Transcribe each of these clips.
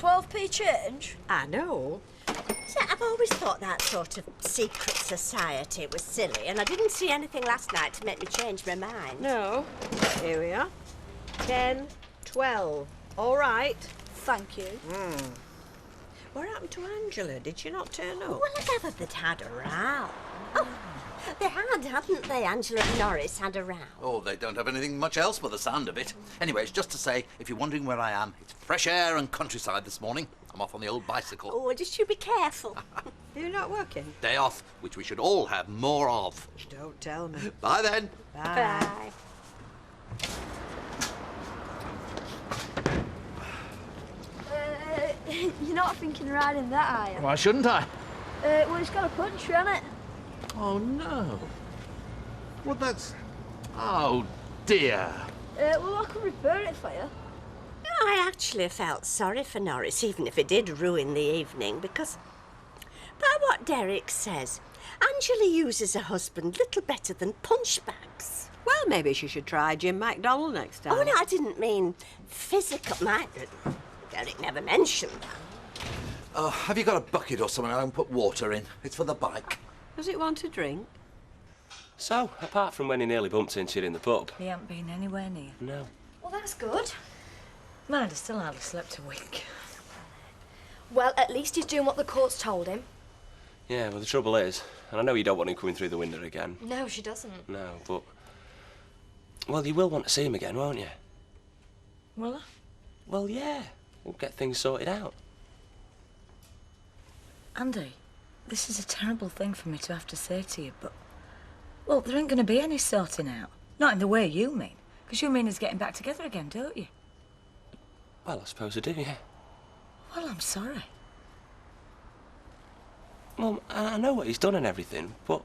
12p change? I know. See, I've always thought that sort of secret society was silly, and I didn't see anything last night to make me change my mind. No. Here we are. 10, 12. All right. Thank you. What happened to Angela? Did she not turn up? Well, I gathered they'd had a row. Oh, they had, hadn't they? Angela and Norris had a row. Oh, they don't have anything much else by the sound of it. Anyway, it's just to say, if you're wondering where I am, it's fresh air and countryside this morning. I'm off on the old bicycle. Oh, just you be careful. You're not working? Day off, which we should all have more of. Don't tell me. Bye then. Bye. You're not thinking of riding that, are you? Why shouldn't I? Well, it's got a punch, hasn't it? Oh, no. Well, that's... Oh, dear. Well, I can repair it for you. I actually felt sorry for Norris, even if it did ruin the evening, because by what Derek says, Angela uses her husband little better than punchbags. Well, maybe she should try Jim MacDonald next time. Oh, no, I didn't mean physical. Derek never mentioned that. Oh, have you got a bucket or something I can put water in? It's for the bike. Does it want a drink? So, apart from when he nearly bumped into you in the pub? He ain't been anywhere near. No. Well, that's good. Mind, I still hardly slept a wink. Well, at least he's doing what the court's told him. Yeah, well, the trouble is, and I know you don't want him coming through the window again. No, she doesn't. No, but... Well, you will want to see him again, won't you? Will I? Well, yeah. We'll get things sorted out. Andy, this is a terrible thing for me to have to say to you, but... Well, there ain't going to be any sorting out. Not in the way you mean. Because you mean us getting back together again, don't you? Well, I suppose I do, yeah. Well, I'm sorry. Well, I know what he's done and everything, but...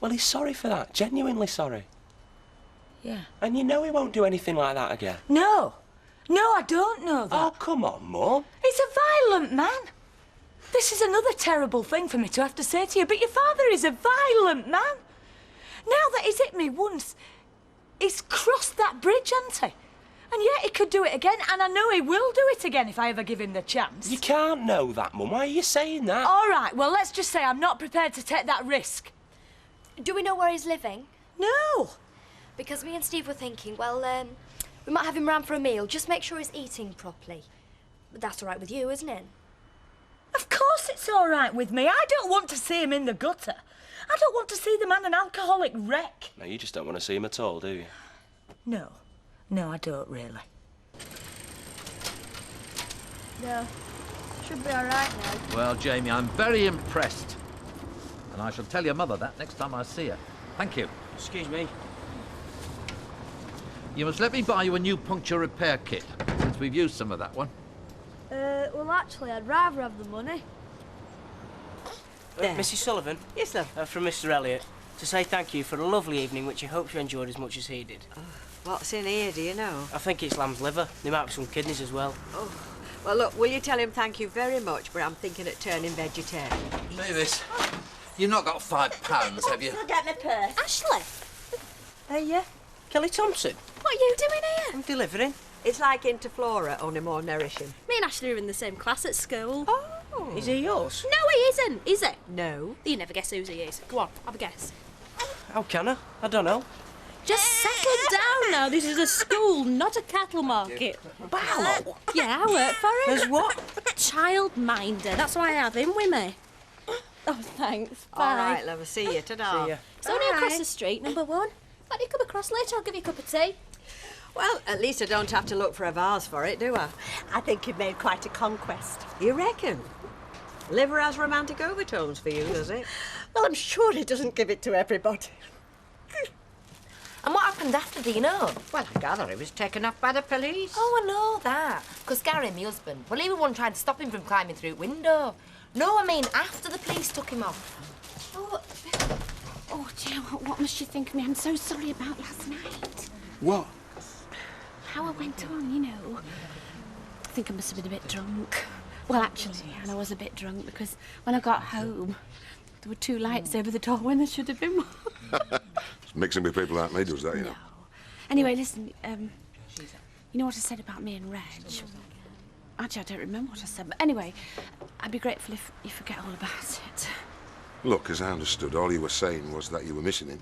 Well, he's sorry for that. Genuinely sorry. Yeah. And you know he won't do anything like that again. No! No, I don't know that. Oh, come on, Mum. He's a violent man. This is another terrible thing for me to have to say to you, but your father is a violent man. Now that he's hit me once, he's crossed that bridge, hasn't he? And yet he could do it again, and I know he will do it again if I ever give him the chance. You can't know that, Mum. Why are you saying that? All right, well, let's just say I'm not prepared to take that risk. Do we know where he's living? No. Because me and Steve were thinking, well, we might have him round for a meal. Just make sure he's eating properly. But that's all right with you, isn't it? Of course it's all right with me. I don't want to see him in the gutter. I don't want to see the man an alcoholic wreck. No, you just don't want to see him at all, do you? No. No, I don't really. No. Should be all right now. Well, Jamie, I'm very impressed. And I shall tell your mother that next time I see her. Thank you. Excuse me. You must let me buy you a new puncture repair kit, since we've used some of that one. Well, actually, I'd rather have the money. Mrs. Sullivan? Yes, love. From Mr. Elliot, to say thank you for a lovely evening, which he hopes you enjoyed as much as he did. What's in here, do you know? I think it's lamb's liver. There might be some kidneys as well. Oh, well, look, will you tell him thank you very much, but I'm thinking of turning vegetarian. Mavis, you've not got £5, have you? I'll get my purse. Ashley! Yeah. Kelly Thompson. What are you doing here? I'm delivering. It's like Interflora, only more nourishing. Me and Ashley are in the same class at school. Oh. Is he yours? No, he isn't, is it? No. You never guess whose he is. Go on, have a guess. How can I? I don't know. Just settle down now. This is a school, not a cattle market. Wow. Yeah, I work for him. As what? Childminder. That's why I have him with me. Oh, thanks. Bye. All right, love, I'll see you. Ta-da. See ya. It's only across the street, number one. Let me come across later. I'll give you a cup of tea. Well, at least I don't have to look for a vase for it, do I? I think you've made quite a conquest. You reckon? Liver has romantic overtones for you, does it? Well, I'm sure he doesn't give it to everybody. And what happened after, do you know? Well, I gather he was taken off by the police. Oh, I know that. Because Gary, my husband, well, he was one trying to stop him from climbing through the window. No, I mean after the police took him off. Oh, dear, what must you think of me? I'm so sorry about last night. What? How I went on, you know. I think I must have been a bit drunk. Well, actually, and I was a bit drunk because when I got home, there were two lights over the door when there should have been one. Mixing with people like me does that, you know. No. Anyway, listen, you know what I said about me and Reg? Actually, I don't remember what I said, but anyway, I'd be grateful if you forget all about it. Look, as I understood, all you were saying was that you were missing him,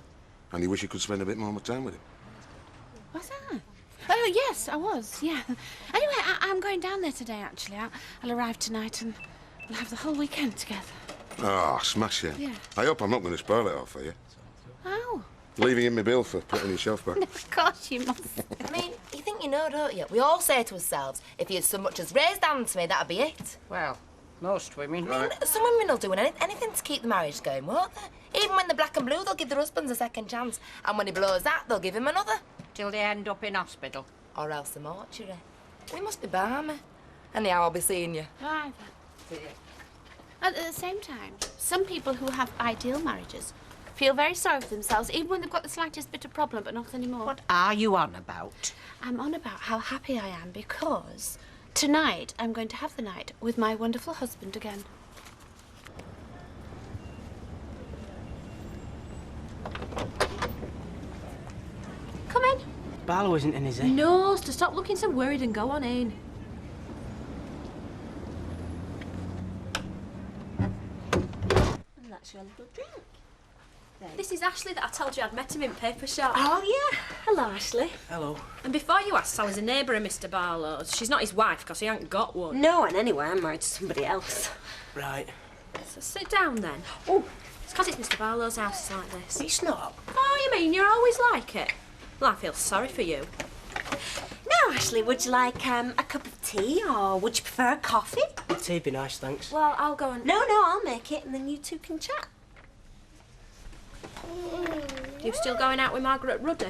and you wish you could spend a bit more time with him. What's that? Oh, yes, I was, yeah. Anyway, I'm going down there today, actually. I'll arrive tonight and we'll have the whole weekend together. Ah, smashing. Yeah. I hope I'm not going to spoil it all for you. Oh. Leaving in my bill for putting your shelf back. Of course you must. I mean, you think you know, don't you? We all say to ourselves, if he had so much as raised hand to me, that'd be it. Well, most women. I mean, some women will do anything to keep the marriage going, won't they? Even when they're black and blue, they'll give their husbands a second chance. And when he blows that, they'll give him another. Till they end up in hospital. Or else the mortuary. We must be balmy. Anyhow, I'll be seeing you. Bye, then. At the same time, some people who have ideal marriages feel very sorry for themselves, even when they've got the slightest bit of problem, but not anymore. What are you on about? I'm on about how happy I am because tonight I'm going to have the night with my wonderful husband again. Come in. Barlow isn't in, is he? No, so stop looking so worried and go on in. And that's your little drink. This is Ashley that I told you I'd met him in paper shop. Oh, yeah. Hello, Ashley. Hello. And before you asked, Sally's a neighbour of Mr. Barlow's. She's not his wife because he ain't got one. No, and anyway, I'm married to somebody else. Right. So sit down then. Oh, it's because it's Mr. Barlow's house is like this. It's not. Oh, you mean you're always like it? Well, I feel sorry for you. Now, Ashley, would you like a cup of tea or would you prefer a coffee? Tea'd be nice, thanks. Well, I'll go and... No, I'll make it and then you two can chat. You still going out with Margaret Ruddy?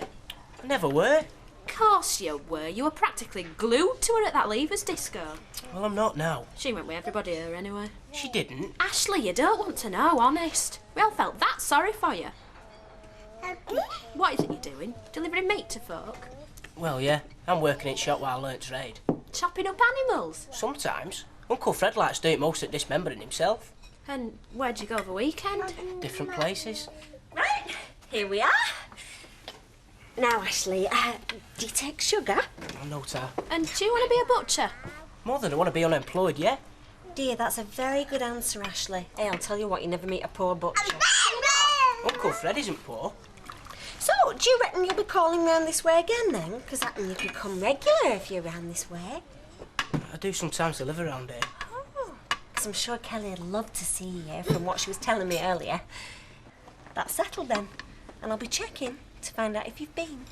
I never were. Of course you were. You were practically glued to her at that Leavers disco. Well, I'm not now. She went with everybody here anyway. She didn't. Ashley, you don't want to know, honest. We all felt that sorry for you. What is it you're doing? Delivering meat to folk? Well, yeah. I'm working in shop while I learn trade. Chopping up animals? Sometimes. Uncle Fred likes to do it most at dismembering himself. And where'd you go over weekend? Different places. Right, here we are. Now, Ashley, do you take sugar? I'm no tar. And do you want to be a butcher? More than I want to be unemployed, yeah? Dear, that's a very good answer, Ashley. Hey, I'll tell you what, you never meet a poor butcher. Uncle Fred isn't poor. So, do you reckon you'll be calling round this way again then? Because that means you can come regular if you're round this way. I do sometimes live around here. Oh, because I'm sure Kelly would love to see you from what she was telling me earlier. That's settled then. And I'll be checking to find out if you've been.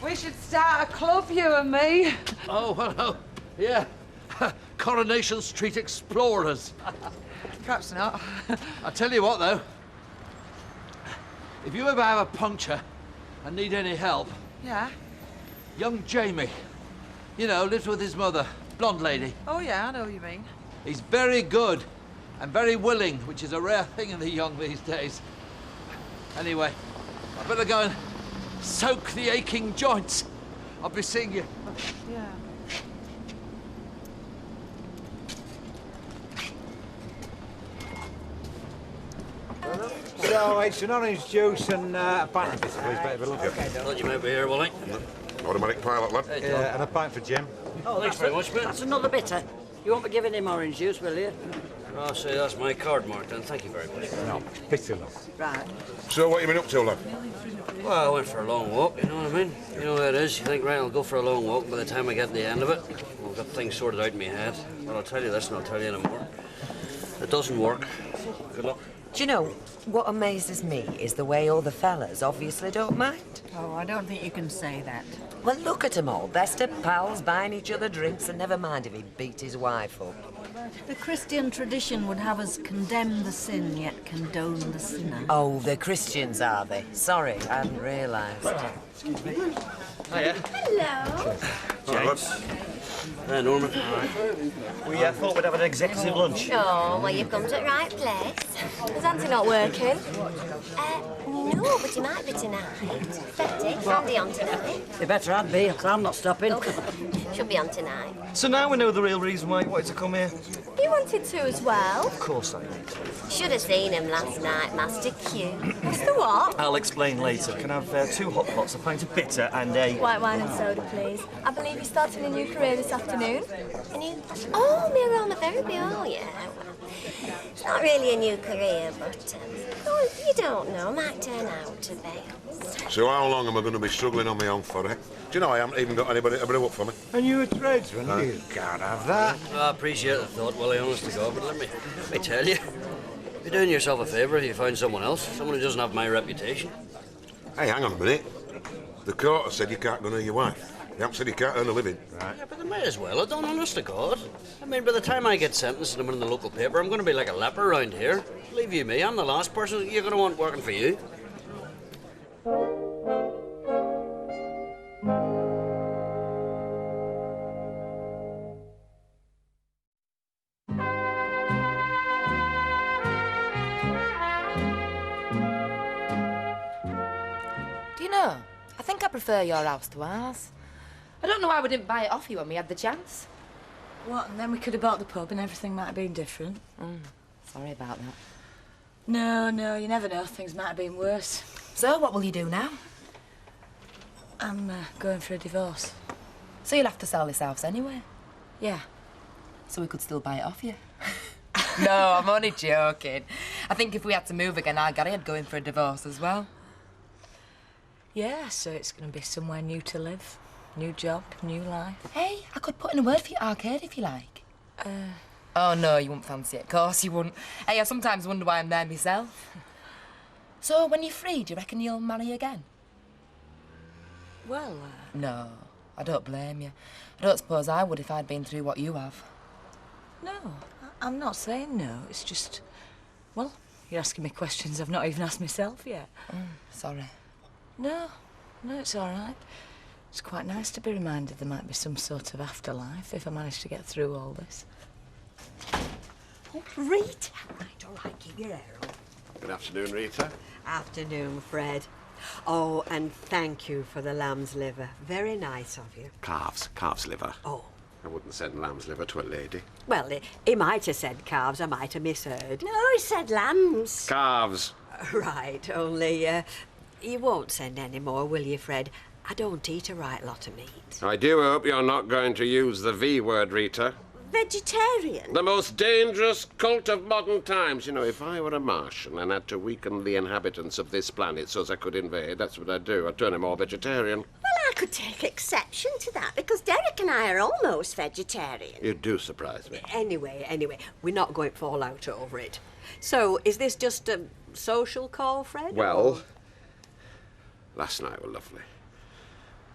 We should start a club, you and me. Oh, hello. Yeah. Coronation Street Explorers. Perhaps not. I tell you what, though. If you ever have a puncture and need any help, Yeah? young Jamie, you know, lives with his mother, blonde lady. Oh, yeah, I know what you mean. He's very good and very willing, which is a rare thing in the young these days. Anyway, I better go and soak the aching joints. I'll be seeing you. Yeah. So it's an orange juice and a pint of bitter, please, baby. Okay, thought you might be here, Willie. Automatic pilot, lad. Yeah, and a pint for Jim. Oh, thanks very much, mate. That's another bitter. You won't be giving him orange juice, will you? I'll say that's my card mark then. Thank you very much. No, bitter, love. Right. So what you been up to, lad? Well, I went for a long walk, you know what I mean? You know how it is. You think, right, I'll go for a long walk. By the time I get to the end of it, I've got things sorted out in my head. Well, I'll tell you this and I'll tell you no more. It doesn't work. Good luck. Do you know, what amazes me is the way all the fellas obviously don't mind. Oh, I don't think you can say that. Well, look at 'em all. Best of pals, buying each other drinks, and never mind if he beat his wife up. The Christian tradition would have us condemn the sin, yet condone the sinner. Oh, they're Christians, are they? Sorry, I hadn't realised. Hiya. Hello. James. Norman. We thought we'd have an executive lunch. Oh, well, you've come to the right place. Is Auntie not working? No, but he might be tonight. Betty. I'll be on tonight. You better I'd be, 'cause I'm not stopping. She'll be on tonight. So now we know the real reason why you wanted to come here. You wanted to as well. Of course I did. Should have seen him last night, Master Q. Master what? I'll explain later. Can I have 2 hot pots, a pint of bitter, and a... White wine and soda, please. I believe you're starting a new career this afternoon. Oh, my aromatherapy, oh yeah. It's not really a new career, but oh, you don't know, might turn out to be. So how long am I going to be struggling on my own for it? Do you know I haven't even got anybody to brew up for me? And you're a tradesman, you can't have that. I appreciate the thought, Willie, honest to God, but let me tell you, you're doing yourself a favour if you find someone else, someone who doesn't have my reputation. Hey, hang on a minute. The court has said you can't go near your wife. They haven't said you can't earn a living. Right. Yeah, but they might as well have done, honest to God. I mean, by the time I get sentenced and I'm in the local paper, I'm going to be like a leper around here. Believe you me, I'm the last person you're going to want working for you. Do you know, I think I prefer your house to ours. I don't know why we didn't buy it off you when we had the chance. What, and then we could have bought the pub and everything might have been different? Sorry about that. No, you never know. Things might have been worse. So, what will you do now? I'm going for a divorce. So you'll have to sell this house anyway? Yeah. So we could still buy it off you? No, I'm only joking. I think if we had to move again, our Gary'd go in for a divorce as well. Yeah, so it's going to be somewhere new to live. New job, new life. Hey, I could put in a word for your arcade if you like. Oh, no, you wouldn't fancy it. Of course you wouldn't. Hey, I sometimes wonder why I'm there myself. So, when you're free, do you reckon you'll marry again? Well, No, I don't blame you. I don't suppose I would if I'd been through what you have. No, I'm not saying no. It's just, well, you're asking me questions I've not even asked myself yet. Sorry. No, it's all right. It's quite nice to be reminded there might be some sort of afterlife if I manage to get through all this. Oh, Rita. All right, keep your hair on. Good afternoon, Rita. Afternoon, Fred. Oh, and thank you for the lamb's liver. Very nice of you. Calf's liver. Oh. I wouldn't send lamb's liver to a lady. Well, he might have said calves. I might have misheard. No, he said lambs. Calves. Right, only you won't send any more, will you, Fred? I don't eat a right lot of meat. I do hope you're not going to use the V word, Rita. Vegetarian? The most dangerous cult of modern times. You know, if I were a Martian and had to weaken the inhabitants of this planet so as I could invade, that's what I'd do. I'd turn them all vegetarian. Well, I could take exception to that because Derek and I are almost vegetarian. You do surprise me. Anyway, we're not going to fall out over it. So, is this just a social call, Fred? Well, last night were lovely.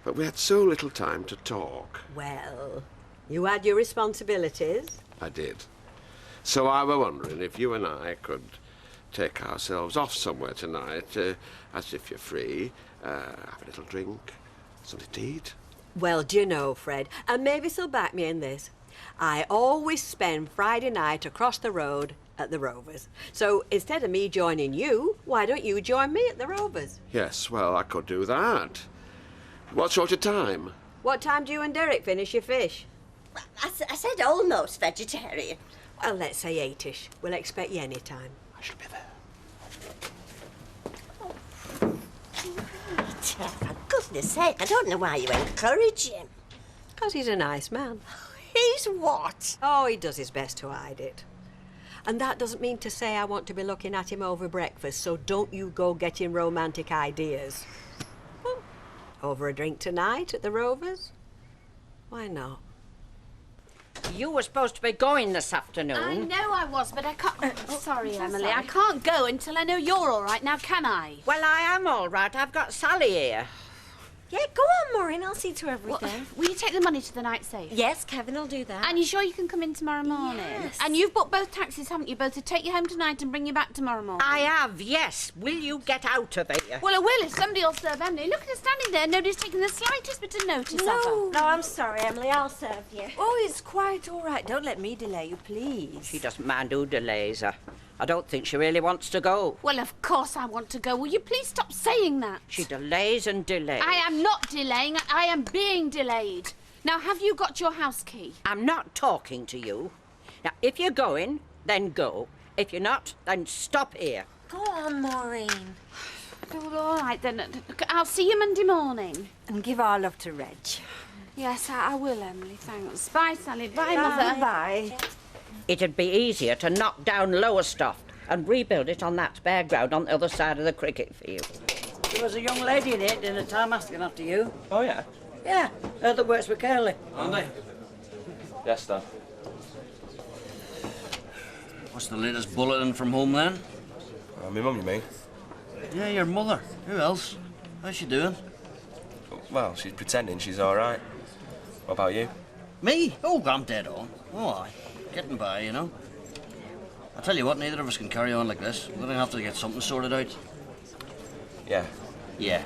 But we had so little time to talk. Well, you had your responsibilities. I did. So I were wondering if you and I could take ourselves off somewhere tonight, as if you're free, have a little drink, something to eat. Well, do you know, Fred, and maybe she'll back me in this, I always spend Friday night across the road at the Rovers. So instead of me joining you, why don't you join me at the Rovers? Yes, well, I could do that. What sort of time? What time do you and Derek finish your fish? I said almost vegetarian. Well, let's say 8-ish. We'll expect you any time. I shall be there. For goodness sake, I don't know why you encourage him. Because he's a nice man. He's what? Oh, he does his best to hide it. And that doesn't mean to say I want to be looking at him over breakfast, so don't you go getting romantic ideas. Well, over a drink tonight at the Rovers? Why not? You were supposed to be going this afternoon. I know I was, but I can't... sorry, Emily. I can't go until I know you're all right. Now, can I? Well, I am all right. I've got Sally here. Yeah, go on, Maureen. I'll see to everything. Will you take the money to the night safe? Yes, Kevin will do that. And you sure you can come in tomorrow morning? Yes. And you've booked both taxis, haven't you? Both to take you home tonight and bring you back tomorrow morning? I have, yes. Will you get out of here? Well, I will if somebody will serve Emily. Look at her standing there. Nobody's taking the slightest bit of notice of her. No, I'm sorry, Emily. I'll serve you. Oh, it's quite all right. Don't let me delay you, please. She doesn't mind who delays her. I don't think she really wants to go. Well, of course I want to go. Will you please stop saying that? She delays and delays. I am not delaying. I am being delayed. Now, have you got your house key? I'm not talking to you. Now, if you're going, then go. If you're not, then stop here. Go on, Maureen. Oh, all right, then. I'll see you Monday morning. And give our love to Reg. Yes, I will, Emily, thanks. Bye, Sally. Bye, Mother. Bye. It'd be easier to knock down Lowestoft and rebuild it on that bare ground on the other side of the cricket field. There was a young lady in it dinner time asking after you. Oh, yeah? Yeah, her that works with Curly. Andy? Yes, Dad. What's the latest bulletin from home then? My mum, you mean? Yeah, your mother. Who else? How's she doing? Well, she's pretending she's all right. What about you? Me? Oh, I'm dead on. Oh, aye. Getting by, you know. I tell you what, neither of us can carry on like this. We're gonna have to get something sorted out. Yeah. Yeah.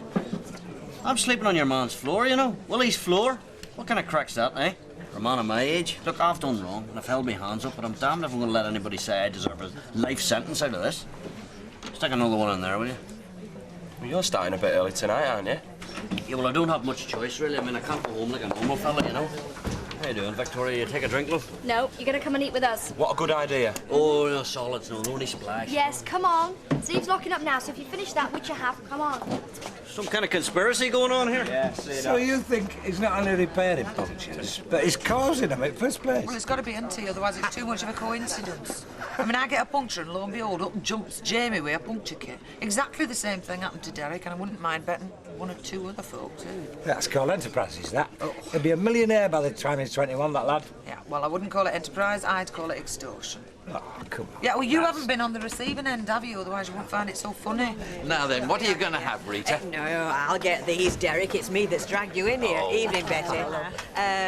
I'm sleeping on your man's floor, you know. Willie's floor. What kind of crack's that, eh? For a man of my age. Look, I've done wrong, and I've held my hands up, but I'm damned if I'm gonna let anybody say I deserve a life sentence out of this. Stick another one in there, will you? Well, you're starting a bit early tonight, aren't you? Yeah, well, I don't have much choice, really. I mean, I can't go home like a normal fella, you know. How you doing, Victoria? You take a drink, love? No, you're going to come and eat with us. What a good idea. Oh, no solids, no only splash. Yes, come on. Steve's locking up now, so if you finish that, which you have, come on. Some kind of conspiracy going on here? Yeah, so you think he's not only repairing punctures, but he's causing them in the first place? Well, it's got to be empty, otherwise it's too much of a coincidence. I mean, I get a puncture and lo and behold, up jumps Jamie with a puncture kit. Exactly the same thing happened to Derek, and I wouldn't mind betting one or two other folk, too. That's called enterprises, that. He'll be a millionaire by the time he's 21, that lad. Yeah, well, I wouldn't call it enterprise, I'd call it extortion. Oh, come on. Yeah, well, you haven't been on the receiving end, have you? Otherwise you wouldn't find it so funny. Now then, what are you going to have, Rita? No, I'll get these, Derek. It's me that's dragged you in here. Evening, Betty.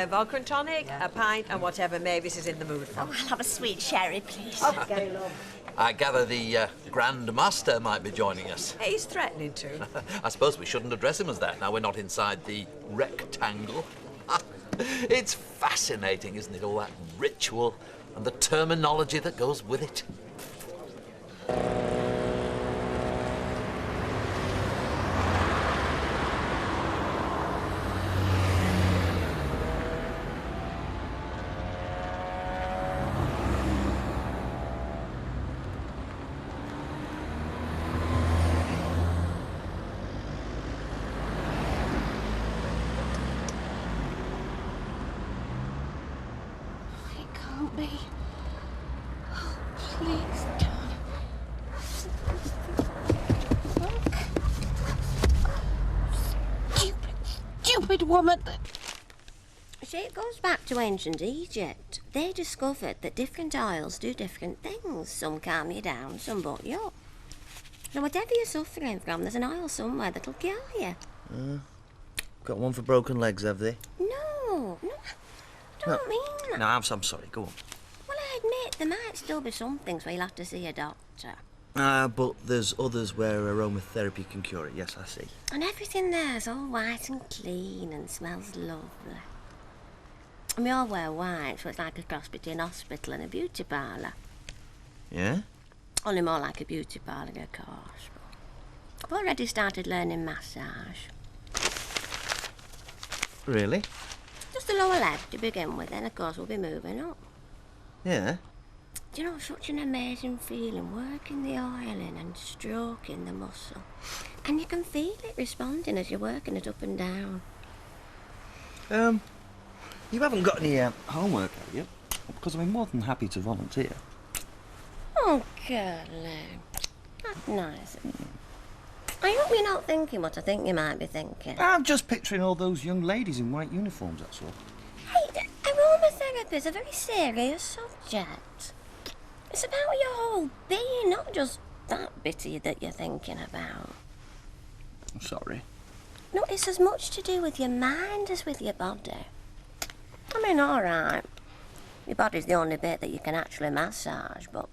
Vodka and tonic, a pint, and whatever Mavis is in the mood for. I'll have a sweet sherry, please. Oh, Gary, love. I gather the Grand Master might be joining us. He's threatening to. I suppose we shouldn't address him as that. Now we're not inside the rectangle. It's fascinating, isn't it? All that ritual and the terminology that goes with it. Can't be. Oh, please don't. Look. Stupid woman. See, it goes back to ancient Egypt. They discovered that different oils do different things. Some calm you down, some butt you up. So whatever you're suffering from, there's an oil somewhere that'll cure you. Got one for broken legs, have they? No, don't mean that. No, I'm sorry. Go on. Well, I admit there might still be some things where you'll have to see a doctor. But there's others where aromatherapy can cure it. Yes, I see. And everything there's all white and clean and smells lovely. And we all wear white, so it's like a cross between a hospital and a beauty parlour. Yeah? Only more like a beauty parlour, of course. I've already started learning massage. Really? Just the lower leg to begin with, then of course we'll be moving up. Yeah? Do you know, such an amazing feeling, working the oiling and stroking the muscle. And you can feel it responding as you're working it up and down. You haven't got any homework, have you? Because I'm more than happy to volunteer. Oh, Curly. That's nice. I hope you're not thinking what I think you might be thinking. I'm just picturing all those young ladies in white uniforms, that's all. Hey, aromatherapy is a very serious subject. It's about your whole being, not just that bit of you that you're thinking about. I'm sorry. No, it's as much to do with your mind as with your body. I mean, all right, your body's the only bit that you can actually massage, but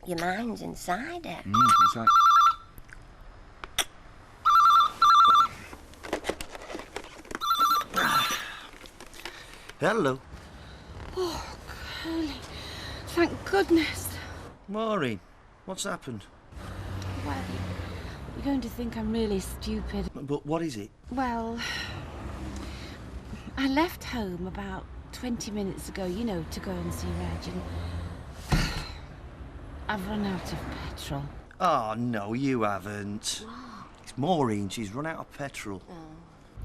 your mind's inside it. It's like... Hello. Oh, Curly. Thank goodness. Maureen, What's happened? Well, you're going to think I'm really stupid. But what is it? Well, I left home about 20 minutes ago, you know, to go and see Reg, and I've run out of petrol. Oh, no, you haven't. It's Maureen. She's run out of petrol.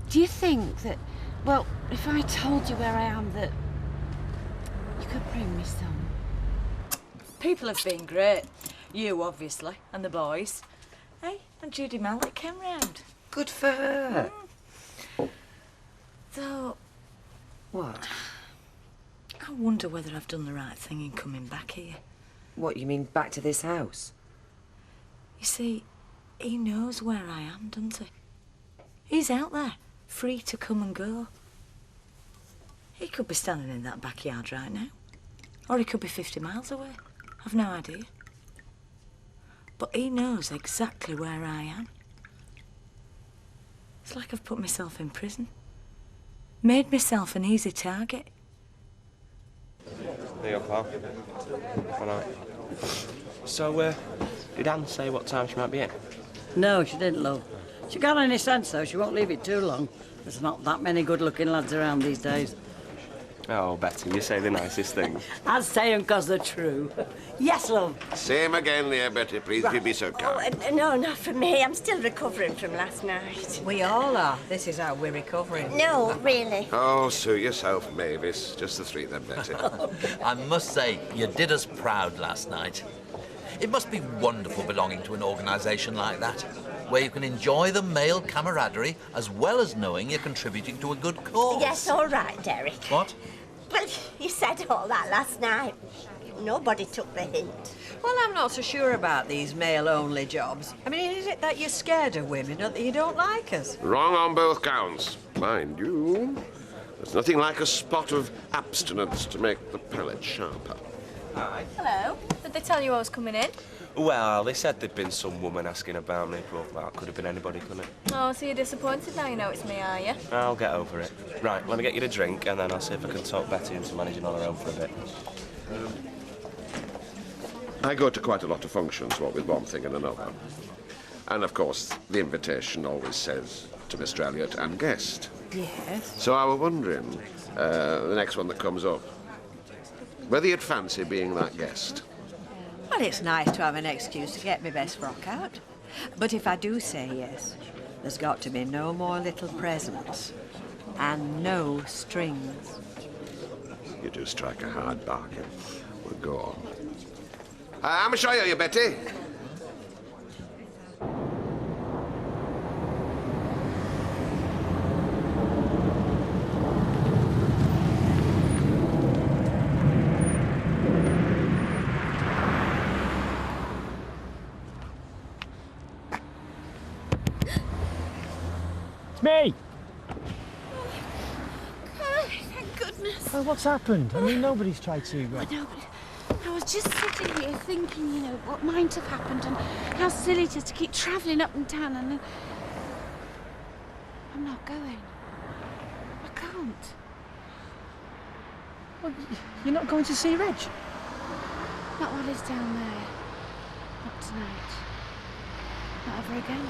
Do you think that, well, if I told you where I am, that you could bring me some? People have been great. You, obviously, and the boys. Hey, and Judy Malik came round. Good for her. Though, What? I wonder whether I've done the right thing in coming back here. What, you mean back to this house? You see, he knows where I am, doesn't he? He's out there, free to come and go. He could be standing in that backyard right now. Or he could be 50 miles away. I've no idea. But he knows exactly where I am. It's like I've put myself in prison. Made myself an easy target. There you go, pal. All right. So, did Anne say what time she might be in? No, she didn't, love. She got any sense, though. She won't leave it too long. There's not that many good-looking lads around these days. Oh, Betty, you say the nicest things. I say 'em 'cause they're true. Yes, love. Same again there, Betty. Please, if you be so kind. No, not for me. I'm still recovering from last night. We all are. This is how we're recovering. No, really. Oh, suit yourself, Mavis. Just the three then, Betty. I must say, you did us proud last night. It must be wonderful belonging to an organisation like that, where you can enjoy the male camaraderie as well as knowing you're contributing to a good cause. Yes, all right, Derek. What? Well, you said all that last night. Nobody took the hint. Well, I'm not so sure about these male-only jobs. I mean, is it that you're scared of women or that you don't like us? Wrong on both counts. Mind you, there's nothing like a spot of abstinence to make the palate sharper. Hello. Did they tell you I was coming in? Well, they said there'd been some woman asking about me, but that could have been anybody, couldn't it? Oh, so you're disappointed now you know it's me, are you? I'll get over it. Right, let me get you a drink, and then I'll see if I can talk Betty into managing on her own for a bit. I go to quite a lot of functions, what with one thing and another. And, of course, the invitation always says to Mr. Elliot and guest. Yes. So I was wondering, the next one that comes up, whether you'd fancy being that guest. Well, it's nice to have an excuse to get my best frock out. But if I do say yes, there's got to be no more little presents. And no strings. You do strike a hard bargain. Well, go on. I'm going to show you, Betty. It's me! God, thank goodness. Oh, what's happened? I mean, nobody's tried to... I know, but I was just sitting here thinking, you know, what might have happened and how silly it is to keep travelling up and down and then... I'm not going. I can't. Well, you're not going to see Reg? Not while he's down there. Not tonight. Not ever again.